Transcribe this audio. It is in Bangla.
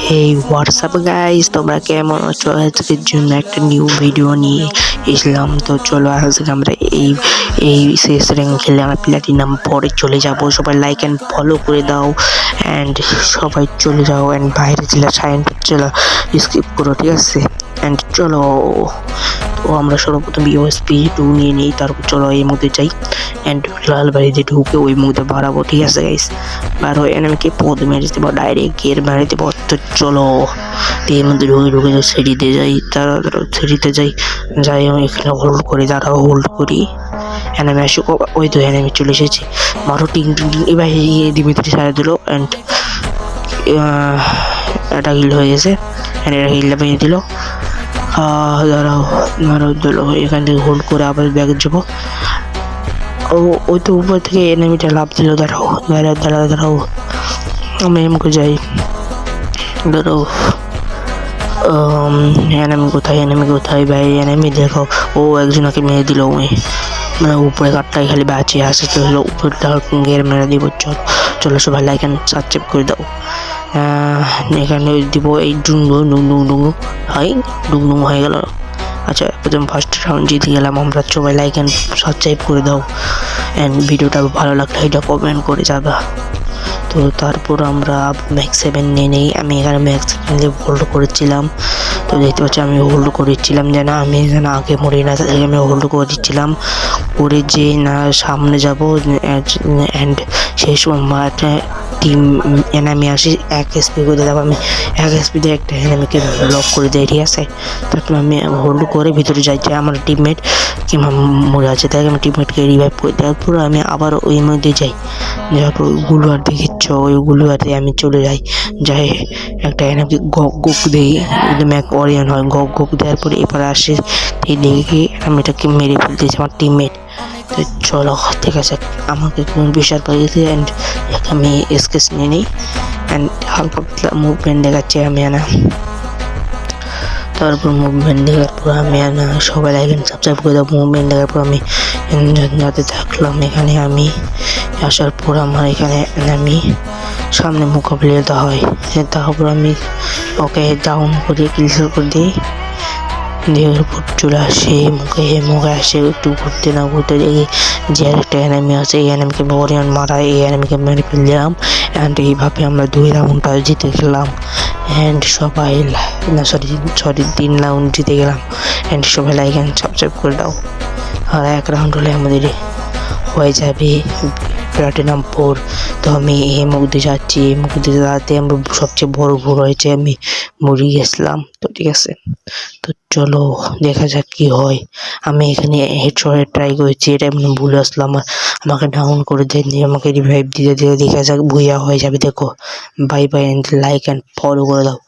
হেই হোয়াটসঅ্যাপ গাইস, তোমরা কেমন আছো? আজকের জন্য একটা নিউ ভিডিও নিয়ে এসলাম। তো চলো আজকে আমরা এই শেষ র্যাঙ্ক খেলে আমরা প্ল্যাটিনাম পরে চলে যাব। সবাই লাইক অ্যান্ড ফলো করে দাও অ্যান্ড সবাই চলে যাও অ্যান্ড বাইরে জেলা সাইন চলো স্কিপ করো, ঠিক আছে? অ্যান্ড চলো, তো আমরা সর্বপ্রথম ইউএসপি 2 নিয়ে নিই, তারপর চলো এই মধ্যে যাই অ্যান্ড লাল বাড়িতে ঢুকে ওই মধ্যে বাড়াবো, ঠিক আছে গাইস? বার হয়ে এনিমিকে পদ মেরে দেবো, ডাইরেক্ট গিয়ে মেরে দেবো। তো চলো এর মধ্যে ঢুকে সিঁড়িতে যাই, তারা সিঁড়িতে যাই এখানে হোল্ড করি, দাঁড়াও হোল্ড করি। এনিমি আসে, ওই তো এনিমি চলে এসেছে, মারো টিং টিং টিং। এবার দিমিত্রি সারা দিল অ্যান্ড একটা হিল হয়ে গেছে, এটা হিলটা ভেঙে দিল। দাঁড়াও মারো দিল, এখান থেকে হোল্ড করে আবার ব্যাগে যাবো। ওই তো উপর থেকে এনিমিটা লাভ দিল। দাঁড়াও আমি এমকে যাই। দাঁড়াও, এনিমি কোথায় ভাই? এনিমি দেখো, ও একজনকে মেরে দিল। ওই মানে উপরে কাঠটাই খালি বাঁচিয়ে আসে, তো হলো উপরটা গের মেরে দিব। চলো সবাই লাইক অ্যান্ড সাবস্ক্রাইব করে দাও। এখানে দিব এই ডুং হয়ে গেল। আচ্ছা, প্রথম ফার্স্ট রাউন্ড জিতে গেলাম আমরা। সবাই লাইক অ্যান্ড সাবস্ক্রাইব করে দাও অ্যান্ড ভিডিওটা ভালো লাগলে এটা কমেন্ট করে যাবা। তো তারপর আমরা ম্যাক্স 7 নিয়ে নেই। আমি এখানে ম্যাক্স 7 দিয়ে হোল্ড করেছিলাম। তো দেখতে পাচ্ছি আমি হোল্ড করেছিলাম যেন আমি যেন আগে মরি না, তাই আমি হোল্ড করেছিলাম করে যে না সামনে যাব। অ্যান্ড সেই সময় একটা টিম এনিমি আসি, 1 এসপি করে দেবো। আমি 1 এসপিতে একটা এনিমিকে ব্লক করে দিই, ঠিক আছে? তারপর আমি হোল্ড করে ভিতরে যাই, যে আমার টিমমেট কিংবা মরে আছে, তাই আমি টিমমেটকে রিভাইভ করে দেওয়ার পর আমি আবার ওই মধ্যে যাই। যাওয়ার পর গুলোয়ার দেখিচ্ছ, ওই গুলোয়ারে আমি চলে যাই একটা এনিমিকে গক দিই, একদম এক অরিয়ন হয়। গক দেওয়ার পরে এবারে আসে, এই দেখে আমি এটাকে মেরে ফেলতেছি আমার টিমমেট। তো চলো, ঠিক আছে, আমাকে কোন বিষয় পেয়ে গেছে অ্যান্ড আমি স্কেচ নিয়ে নিই অ্যান্ড হালকা মুভমেন্ট দেখাচ্ছি আমি আনা। তারপর মুভমেন্ট দেখার পর আমি আনা সবাই লাইক অ্যান্ড সাবস্ক্রাইব করে দাও। মুভমেন্ট দেখার পর আমি যাতে থাকলাম এখানে। আমি আসার পর আমার এখানে আমি সামনে মোকাবিলা হয়, তারপর আমি ওকে ডাউন করে ক্লিয়ার করে দিই। দেওয়ার পর চলে আসে মুখে আসে, একটু ঘুরতে দেখি যে আরেকটা এনিমি আছে। এই এনিমিকে ওরিয়ন মারা, এই এনিমিকে মেরে ফেললাম অ্যান্ড এইভাবে আমরা 2 রাউন্ডটা জিতে গেলাম অ্যান্ড সবাই না সরি 3 রাউন্ড জিতে গেলাম অ্যান্ড সবাই লাইক অ্যান্ড সাবস্ক্রাইব করে দাও। আর 1 রাউন্ড হলে আমাদের হয়ে যাবে প্ল্যাটিনাম 4। তো আমি এই মুহূর্তে যাচ্ছি, এই মুহূর্তে যাতে আমার সবচেয়ে বড় ভুল হয়েছে, আমি মরে গেছিলাম। তো ঠিক আছে, তো চলো দেখা যাক কি হয়। আমি এখানে হেডশটে ট্রাই করেছি, এটা মানে ভুল আসলো আমার। আমাকে ডাউন করে দেন, আমাকে রিভাইভ দিতে দেখা যাক ভুইয়া হয়ে যাবে। দেখো, bye bye and like and follow করে দাও।